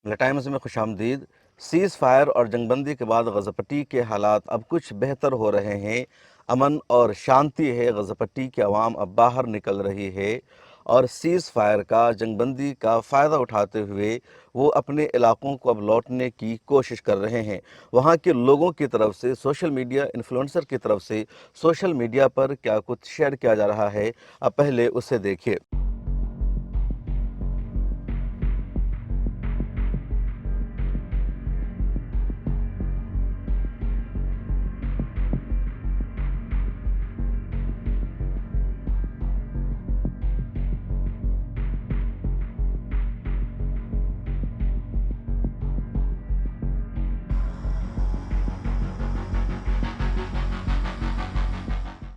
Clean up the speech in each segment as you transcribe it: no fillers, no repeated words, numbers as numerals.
Times میں خوش آمدید۔ سیز فائر اور جنگ بندی کے بعد غزہ پٹی کے حالات اب کچھ بہتر ہو رہے ہیں۔ امن اور شانتی ہے۔ غزہ پٹی کی عوام اب باہر نکل رہی ہے اور سیز فائر کا، جنگ بندی کا فائدہ اٹھاتے ہوئے وہ اپنے علاقوں کو اب لوٹنے کی کوشش کر رہے ہیں۔ وہاں کے لوگوں کی طرف سے، سوشل میڈیا انفلوئنسر کی طرف سے سوشل میڈیا پر کیا کچھ شیئر کیا جا رہا ہے، اب پہلے اسے دیکھیے۔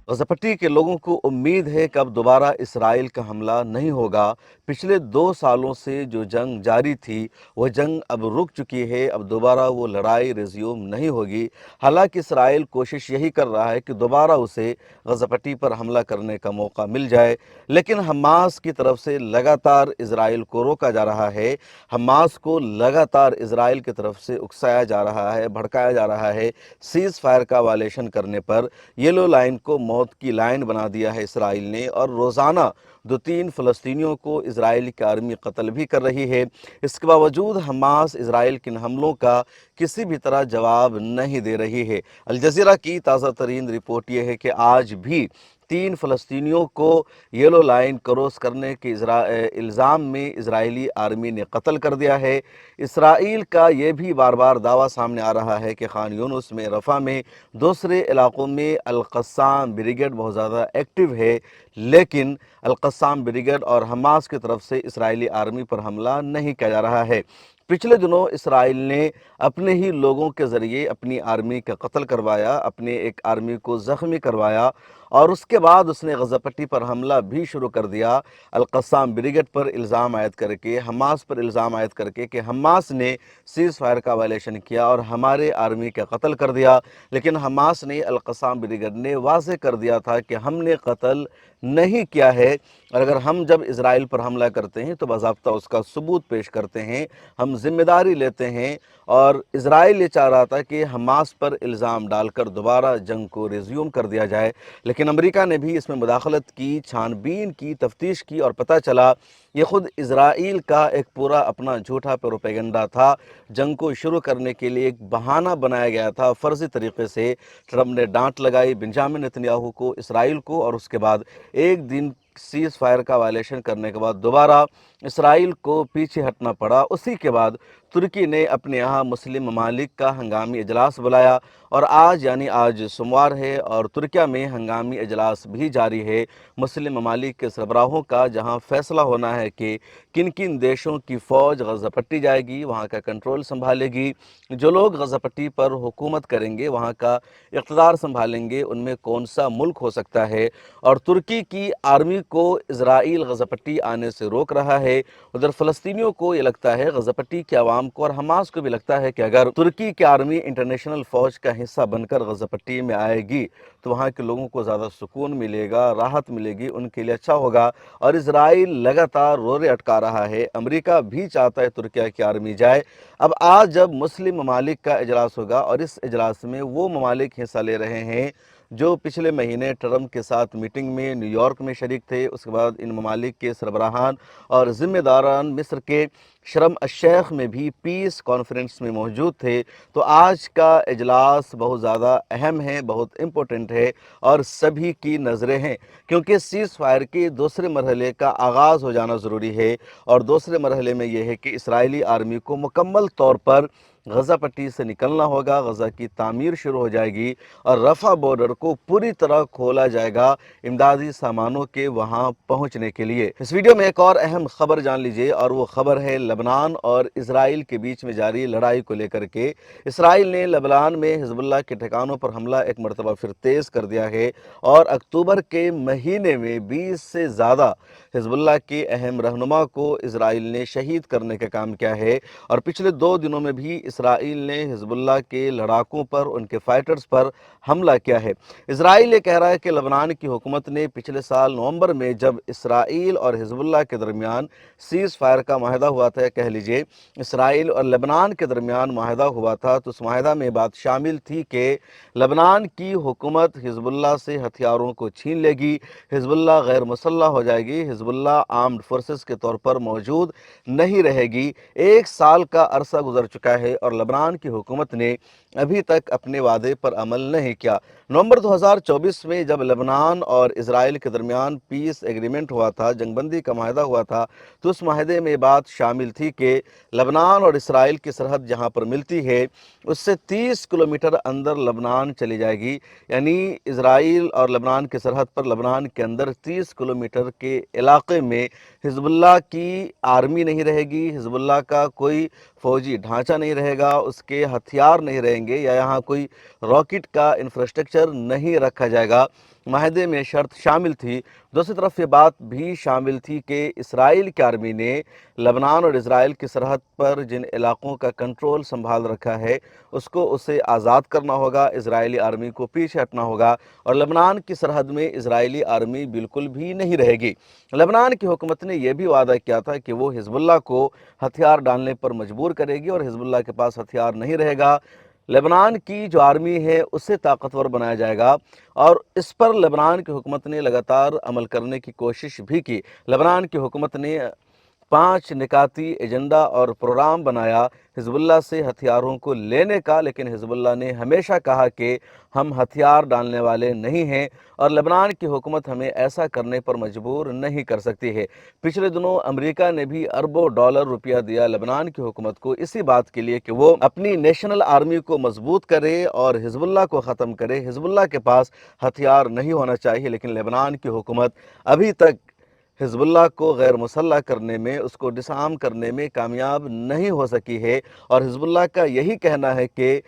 غزہ پٹی کے لوگوں کو امید ہے کہ اب دوبارہ اسرائیل کا حملہ نہیں ہوگا۔ پچھلے 2 سالوں سے جو جنگ جاری تھی وہ جنگ اب رک چکی ہے، اب دوبارہ وہ لڑائی ریزیوم نہیں ہوگی۔ حالانکہ اسرائیل کوشش یہی کر رہا ہے کہ دوبارہ اسے غزہ پٹی پر حملہ کرنے کا موقع مل جائے، لیکن حماس کی طرف سے لگاتار اسرائیل کو روکا جا رہا ہے۔ حماس کو لگاتار اسرائیل کی طرف سے اکسایا جا رہا ہے، بھڑکایا جا رہا ہے سیز فائر کا وائلیشن کرنے پر۔ یلو لائن کو موت کی لائن بنا دیا ہے اسرائیل نے، اور روزانہ 2-3 فلسطینیوں کو اسرائیل کی آرمی قتل بھی کر رہی ہے۔ اس کے باوجود حماس اسرائیل کے ان حملوں کا کسی بھی طرح جواب نہیں دے رہی ہے۔ الجزیرہ کی تازہ ترین رپورٹ یہ ہے کہ آج بھی 3 فلسطینیوں کو یلو لائن کراس کرنے کے الزام میں اسرائیلی آرمی نے قتل کر دیا ہے۔ اسرائیل کا یہ بھی بار بار دعویٰ سامنے آ رہا ہے کہ خان یونس میں، رفح میں، دوسرے علاقوں میں القسام بریگیڈ بہت زیادہ ایکٹیو ہے، لیکن القسام بریگیڈ اور حماس کی طرف سے اسرائیلی آرمی پر حملہ نہیں کیا جا رہا ہے۔ پچھلے دنوں اسرائیل نے اپنے ہی لوگوں کے ذریعے اپنی آرمی کا قتل کروایا، اپنے ایک آرمی کو زخمی کروایا، اور اس کے بعد اس نے غزہ پٹی پر حملہ بھی شروع کر دیا، القسام بریگیڈ پر الزام عائد کر کے، حماس پر الزام عائد کر کے کہ حماس نے سیز فائر کا وائلیشن کیا اور ہمارے آرمی کا قتل کر دیا۔ لیکن حماس نے، القسام بریگیڈ نے واضح کر دیا تھا کہ ہم نے قتل نہیں کیا ہے، اور اگر ہم جب اسرائیل پر حملہ کرتے ہیں تو باضابطہ اس کا ثبوت پیش کرتے ہیں، ہم ذمہ داری لیتے ہیں۔ اور اسرائیل یہ چاہ رہا تھا کہ حماس پر الزام ڈال کر دوبارہ جنگ کو ریزیوم کر دیا جائے، لیکن امریکہ نے بھی اس میں مداخلت کی، چھان بین کی، تفتیش کی، اور پتہ چلا یہ خود اسرائیل کا ایک پورا اپنا جھوٹا پروپیگنڈا تھا۔ جنگ کو شروع کرنے کے لیے ایک بہانہ بنایا گیا تھا فرضی طریقے سے۔ ٹرمپ نے ڈانٹ لگائی بنجامن نتنیاہو کو، اسرائیل کو، اور اس کے بعد ایک دن سیز فائر کا وائلیشن کرنے کے بعد دوبارہ اسرائیل کو پیچھے ہٹنا پڑا۔ اسی کے بعد ترکی نے اپنے یہاں مسلم ممالک کا ہنگامی اجلاس بلایا، اور آج یعنی آج سوموار ہے، اور ترکیہ میں ہنگامی اجلاس بھی جاری ہے مسلم ممالک کے سربراہوں کا، جہاں فیصلہ ہونا ہے کہ کن کن دیشوں کی فوج غزہ پٹی جائے گی، وہاں کا کنٹرول سنبھالے گی، جو لوگ غزہ پٹی پر حکومت کریں گے، وہاں کا اقتدار سنبھالیں گے، ان میں کون سا ملک ہو سکتا ہے۔ اور ترکی کی آرمی کو اسرائیل غزہ پٹی آنے سے روک رہا ہے۔ ادھر فلسطینیوں کو یہ لگتا ہے، غزہ پٹی کے عوام کو اور حماس کو بھی لگتا ہے کہ اگر ترکی کی آرمی انٹرنیشنل فوج کا حصہ بن کر غزہ پٹی میں آئے گی تو وہاں کے لوگوں کو زیادہ سکون ملے گا، راحت ملے گی، ان کے لیے اچھا ہوگا۔ اور اسرائیل لگاتار رورے اٹکا رہا ہے، امریکہ بھی چاہتا ہے ترکیہ کی آرمی جائے۔ اب آج جب مسلم ممالک کا اجلاس ہوگا، اور اس اجلاس میں وہ ممالک حصہ لے رہے ہیں جو پچھلے مہینے ٹرمپ کے ساتھ میٹنگ میں نیو یارک میں شریک تھے، اس کے بعد ان ممالک کے سربراہان اور ذمہ داران مصر کے شرم الشیخ میں بھی پیس کانفرنس میں موجود تھے، تو آج کا اجلاس بہت زیادہ اہم ہے، بہت امپورٹنٹ ہے، اور سبھی کی نظریں ہیں، کیونکہ سیز فائر کے دوسرے مرحلے کا آغاز ہو جانا ضروری ہے۔ اور دوسرے مرحلے میں یہ ہے کہ اسرائیلی آرمی کو مکمل طور پر غزہ پٹی سے نکلنا ہوگا، غزہ کی تعمیر شروع ہو جائے گی، اور رفح بارڈر کو پوری طرح کھولا جائے گا امدادی سامانوں کے وہاں پہنچنے کے لیے۔ اس ویڈیو میں ایک اور اہم خبر جان لیجئے، اور وہ خبر ہے لبنان اور اسرائیل کے بیچ میں جاری لڑائی کو لے کر کے۔ اسرائیل نے لبنان میں حزب اللہ کے ٹھکانوں پر حملہ ایک مرتبہ پھر تیز کر دیا ہے، اور اکتوبر کے مہینے میں 20 سے زیادہ حزب اللہ کے اہم رہنما کو اسرائیل نے شہید کرنے کا کام کیا ہے۔ اور پچھلے 2 دنوں میں بھی اسرائیل نے حزب اللہ کے لڑاکوں پر، ان کے فائٹرز پر حملہ کیا ہے۔ اسرائیل یہ کہہ رہا ہے کہ لبنان کی حکومت نے پچھلے سال نومبر میں جب اسرائیل اور حزب اللہ کے درمیان سیز فائر کا معاہدہ ہوا بات ہے، کہہ لیجئے اسرائیل اور لبنان کے درمیان معاہدہ ہوا تھا، تو اس معاہدہ میں بات شامل تھی کہ لبنان کی حکومت حزب اللہ سے ہتھیاروں کو چھین لے گی، حزب اللہ غیر مسلح ہو جائے گی، حزب اللہ آرمڈ فورسز کے طور پر موجود نہیں رہے گی۔ 1 سال کا عرصہ گزر چکا ہے اور لبنان کی حکومت نے ابھی تک اپنے وعدے پر عمل نہیں کیا۔ نومبر 2024 میں جب لبنان اور اسرائیل کے درمیان پیس ایگریمنٹ ہوا تھا، جنگ بندی کا معاہدہ ہوا تھا، تو اس معاہدے میں بات شامل تھی کہ لبنان اور اسرائیل کی سرحد جہاں پر ملتی ہے اس سے 30 کلومیٹر اندر لبنان چلی جائے گی، یعنی اسرائیل اور لبنان کی سرحد پر لبنان کے اندر 30 کلومیٹر کے علاقے میں حزب اللہ کی آرمی نہیں رہے گی، حزب اللہ کا کوئی فوجی ڈھانچہ نہیں رہے گا، اس کے ہتھیار نہیں رہیں گے، یا یہاں کوئی راکٹ کا انفراسٹرکچر نہیں رکھا جائے گا۔ معاہدے میں شرط شامل تھی۔ دوسری طرف یہ بات بھی شامل تھی کہ اسرائیل کی آرمی نے لبنان اور اسرائیل کی سرحد پر جن علاقوں کا کنٹرول سنبھال رکھا ہے اسے آزاد کرنا ہوگا، اسرائیلی آرمی کو پیچھے ہٹنا ہوگا، اور لبنان کی سرحد میں اسرائیلی آرمی بالکل بھی نہیں رہے گی۔ لبنان کی حکومت نے یہ بھی وعدہ کیا تھا کہ وہ حزب اللہ کو ہتھیار ڈالنے پر مجبور کرے گی اور حزب اللہ کے پاس ہتھیار نہیں رہے گا۔ لبنان کی جو آرمی ہے اسے طاقتور بنایا جائے گا، اور اس پر لبنان کی حکومت نے لگاتار عمل کرنے کی کوشش بھی کی۔ لبنان کی حکومت نے 5 نکاتی ایجنڈا اور پروگرام بنایا حزب اللہ سے ہتھیاروں کو لینے کا، لیکن حزب اللہ نے ہمیشہ کہا کہ ہم ہتھیار ڈالنے والے نہیں ہیں اور لبنان کی حکومت ہمیں ایسا کرنے پر مجبور نہیں کر سکتی ہے۔ پچھلے دنوں امریکہ نے بھی اربوں ڈالر روپیہ دیا لبنان کی حکومت کو اسی بات کے لیے کہ وہ اپنی نیشنل آرمی کو مضبوط کرے اور حزب اللہ کو ختم کرے۔ حزب اللہ کے پاس ہتھیار نہیں ہونا چاہیے، لیکن لبنان کی حکومت ابھی تک حزب اللہ کو غیر مسلح کرنے میں، اس کو ڈس آرم کرنے میں کامیاب نہیں ہو سکی ہے، اور حزب اللہ کا یہی کہنا ہے کہ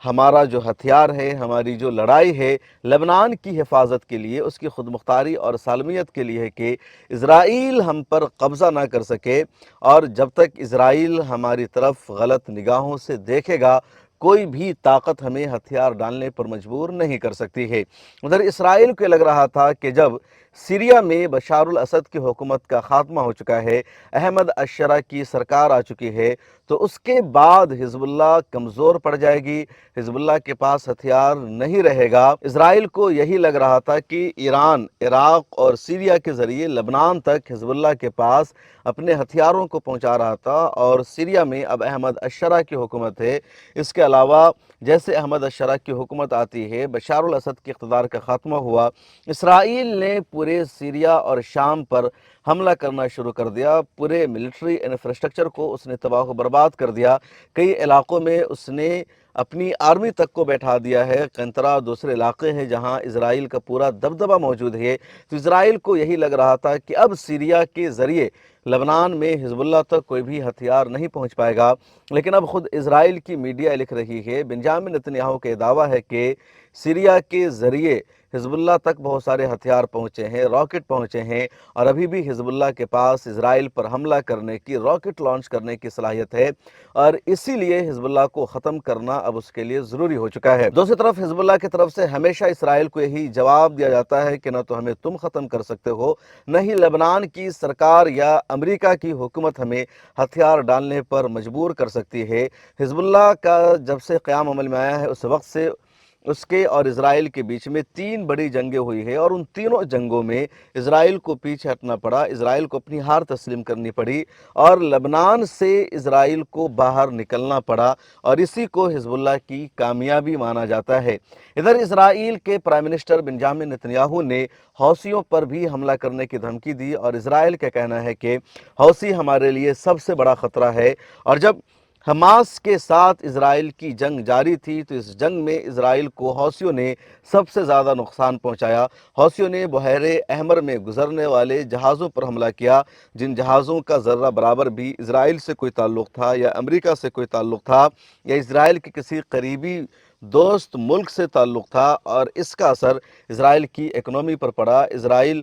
ہمارا جو ہتھیار ہے، ہماری جو لڑائی ہے لبنان کی حفاظت کے لیے، اس کی خود مختاری اور سالمیت کے لیے ہے کہ اسرائیل ہم پر قبضہ نہ کر سکے، اور جب تک اسرائیل ہماری طرف غلط نگاہوں سے دیکھے گا کوئی بھی طاقت ہمیں ہتھیار ڈالنے پر مجبور نہیں کر سکتی ہے۔ ادھر اسرائیل کو لگ رہا تھا کہ جب سیریا میں بشار الاسد کی حکومت کا خاتمہ ہو چکا ہے، احمد الشرع کی سرکار آ چکی ہے، تو اس کے بعد حزب اللہ کمزور پڑ جائے گی، حزب اللہ کے پاس ہتھیار نہیں رہے گا۔ اسرائیل کو یہی لگ رہا تھا کہ ایران، عراق اور سیریا کے ذریعے لبنان تک حزب اللہ کے پاس اپنے ہتھیاروں کو پہنچا رہا تھا، اور سیریا میں اب احمد الشرع کی حکومت ہے۔ اس کے علاوہ جیسے احمد الشرع کی حکومت آتی ہے، بشار الاسد کے اقتدار کا خاتمہ ہوا، اسرائیل نے پورے سیریا اور شام پر حملہ کرنا شروع کر دیا، پورے ملٹری انفراسٹرکچر کو اس نے تباہ و برباد کر دیا۔ کئی علاقوں میں اس نے اپنی آرمی تک کو بیٹھا دیا ہے، قنطرہ دوسرے علاقے ہیں جہاں اسرائیل کا پورا دبدبہ موجود ہے۔ تو اسرائیل کو یہی لگ رہا تھا کہ اب سیریا کے ذریعے لبنان میں حزب اللہ تک کوئی بھی ہتھیار نہیں پہنچ پائے گا، لیکن اب خود اسرائیل کی میڈیا لکھ رہی ہے، بنجامن نتنیاہو کا دعویٰ ہے کہ سیریا کے ذریعے حزب اللہ تک بہت سارے ہتھیار پہنچے ہیں، راکٹ پہنچے ہیں، اور ابھی بھی حزب اللہ کے پاس اسرائیل پر حملہ کرنے کی، راکٹ لانچ کرنے کی صلاحیت ہے، اور اسی لیے حزب اللہ کو ختم کرنا اب اس کے لیے ضروری ہو چکا ہے۔ دوسری طرف حزب اللہ کی طرف سے ہمیشہ اسرائیل کو یہی جواب دیا جاتا ہے کہ نہ تو ہمیں تم ختم کر سکتے ہو، نہ ہی لبنان کی سرکار یا امریکہ کی حکومت ہمیں ہتھیار ڈالنے پر مجبور کر سکتی ہے۔ حزب اللہ کا جب سے قیام عمل میں آیا ہے اس وقت سے اس کے اور اسرائیل کے بیچ میں 3 بڑی جنگیں ہوئی ہیں، اور ان تینوں جنگوں میں اسرائیل کو پیچھے ہٹنا پڑا، اسرائیل کو اپنی ہار تسلیم کرنی پڑی، اور لبنان سے اسرائیل کو باہر نکلنا پڑا، اور اسی کو حزب اللہ کی کامیابی مانا جاتا ہے۔ ادھر اسرائیل کے پرائم منسٹر بنجامن نتنیاہو نے حوثیوں پر بھی حملہ کرنے کی دھمکی دی، اور اسرائیل کا کہنا ہے کہ حوثی ہمارے لیے سب سے بڑا خطرہ ہے، اور جب حماس کے ساتھ اسرائیل کی جنگ جاری تھی تو اس جنگ میں اسرائیل کو حوثیوں نے سب سے زیادہ نقصان پہنچایا۔ حوثیوں نے بحیرہ احمر میں گزرنے والے جہازوں پر حملہ کیا، جن جہازوں کا ذرہ برابر بھی اسرائیل سے کوئی تعلق تھا یا امریکہ سے کوئی تعلق تھا یا اسرائیل کے کسی قریبی دوست ملک سے تعلق تھا، اور اس کا اثر اسرائیل کی اکنومی پر پڑا۔ اسرائیل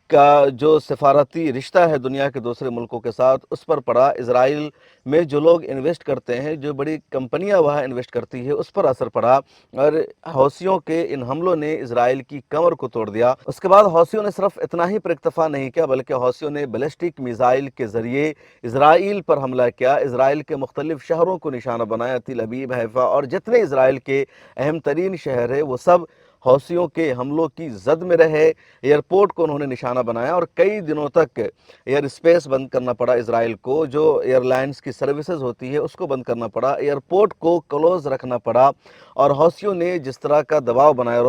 کا جو سفارتی رشتہ ہے دنیا کے دوسرے ملکوں کے ساتھ اس پر پڑا، اسرائیل میں جو لوگ انویسٹ کرتے ہیں، جو بڑی کمپنیاں وہاں انویسٹ کرتی ہے اس پر اثر پڑا، اور حوثیوں کے ان حملوں نے اسرائیل کی کمر کو توڑ دیا۔ اس کے بعد حوثیوں نے صرف اتنا ہی پر اکتفا نہیں کیا بلکہ حوثیوں نے بیلسٹک میزائل کے ذریعے اسرائیل پر حملہ کیا، اسرائیل کے مختلف شہروں کو نشانہ بنایا، تل ابیب، حیفا اور جتنے اسرائیل کے اہم ترین شہر ہیں وہ سب حوثیوں کے حملوں کی زد میں رہے۔ ایئرپورٹ کو انہوں نے نشانہ بنایا اور کئی دنوں تک ایئر اسپیس بند کرنا پڑا اسرائیل کو، جو ایئر لائنز کی سروسز ہوتی ہے اس کو بند کرنا پڑا، ایئرپورٹ کو کلوز رکھنا پڑا، اور حوثیوں نے جس طرح کا دباؤ بنایا،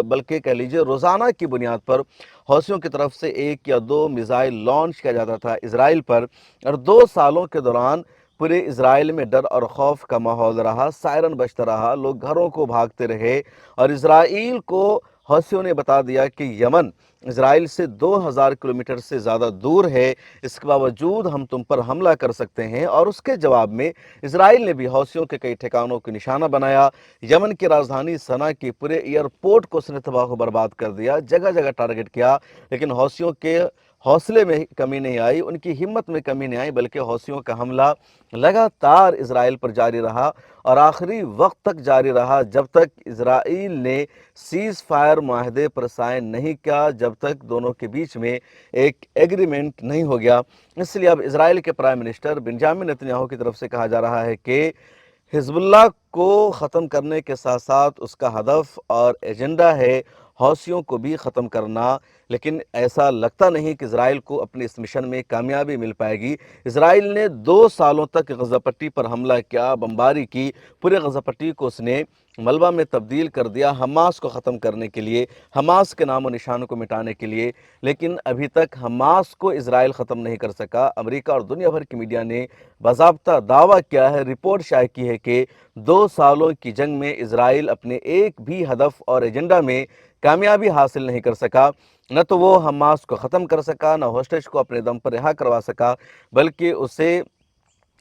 بلکہ کہہ لیجئے روزانہ کی بنیاد پر حوثیوں کی طرف سے 1 یا 2 میزائل لانچ کیا جاتا تھا اسرائیل پر، اور 2 سالوں کے دوران پورے اسرائیل میں ڈر اور خوف کا ماحول رہا، سائرن بجتا رہا، لوگ گھروں کو بھاگتے رہے، اور اسرائیل کو حوثیوں نے بتا دیا کہ یمن اسرائیل سے 2000 کلومیٹر سے زیادہ دور ہے، اس کے باوجود ہم تم پر حملہ کر سکتے ہیں، اور اس کے جواب میں اسرائیل نے بھی حوثیوں کے کئی ٹھکانوں کو نشانہ بنایا، یمن کی راجدھانی صنعا کے پورے ایئرپورٹ کو اس نے تباہ و برباد کر دیا، جگہ جگہ ٹارگٹ کیا، لیکن حوثیوں کے حوصلے میں کمی نہیں آئی، ان کی ہمت میں کمی نہیں آئی، بلکہ حوثیوں کا حملہ لگاتار اسرائیل پر جاری رہا اور آخری وقت تک جاری رہا، جب تک اسرائیل نے سیز فائر معاہدے پر سائن نہیں کیا، جب تک دونوں کے بیچ میں ایک ایگریمنٹ نہیں ہو گیا۔ اس لیے اب اسرائیل کے پرائم منسٹر بنجامن نتنیاہو کی طرف سے کہا جا رہا ہے کہ حزب اللہ کو ختم کرنے کے ساتھ ساتھ اس کا ہدف اور ایجنڈا ہے حوثیوں کو بھی ختم کرنا، لیکن ایسا لگتا نہیں کہ اسرائیل کو اپنے اس مشن میں کامیابی مل پائے گی۔ اسرائیل نے 2 سالوں تک غزہ پٹی پر حملہ کیا، بمباری کی، پورے غزہ پٹی کو اس نے ملبہ میں تبدیل کر دیا حماس کو ختم کرنے کے لیے، حماس کے نام و نشان کو مٹانے کے لیے، لیکن ابھی تک حماس کو اسرائیل ختم نہیں کر سکا۔ امریکہ اور دنیا بھر کی میڈیا نے باضابطہ دعویٰ کیا ہے، رپورٹ شائع کی ہے کہ 2 سالوں کی جنگ میں اسرائیل اپنے ایک بھی ہدف اور ایجنڈا میں کامیابی حاصل نہیں کر سکا، نہ تو وہ حماس کو ختم کر سکا، نہ ہوسٹیج کو اپنے دم پر رہا کروا سکا، بلکہ اسے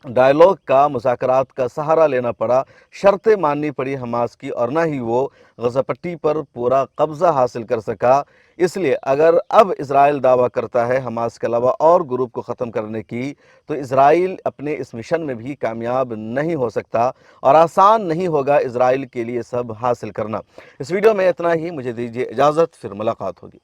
ڈائیلاگ کا، مذاکرات کا سہارا لینا پڑا، شرطیں ماننی پڑی حماس کی، اور نہ ہی وہ غزہ پٹی پر پورا قبضہ حاصل کر سکا۔ اس لیے اگر اب اسرائیل دعویٰ کرتا ہے حماس کے علاوہ اور گروپ کو ختم کرنے کی، تو اسرائیل اپنے اس مشن میں بھی کامیاب نہیں ہو سکتا، اور آسان نہیں ہوگا اسرائیل کے لیے سب حاصل کرنا۔ اس ویڈیو میں اتنا ہی، مجھے دیجیے اجازت، پھر ملاقات ہوگی۔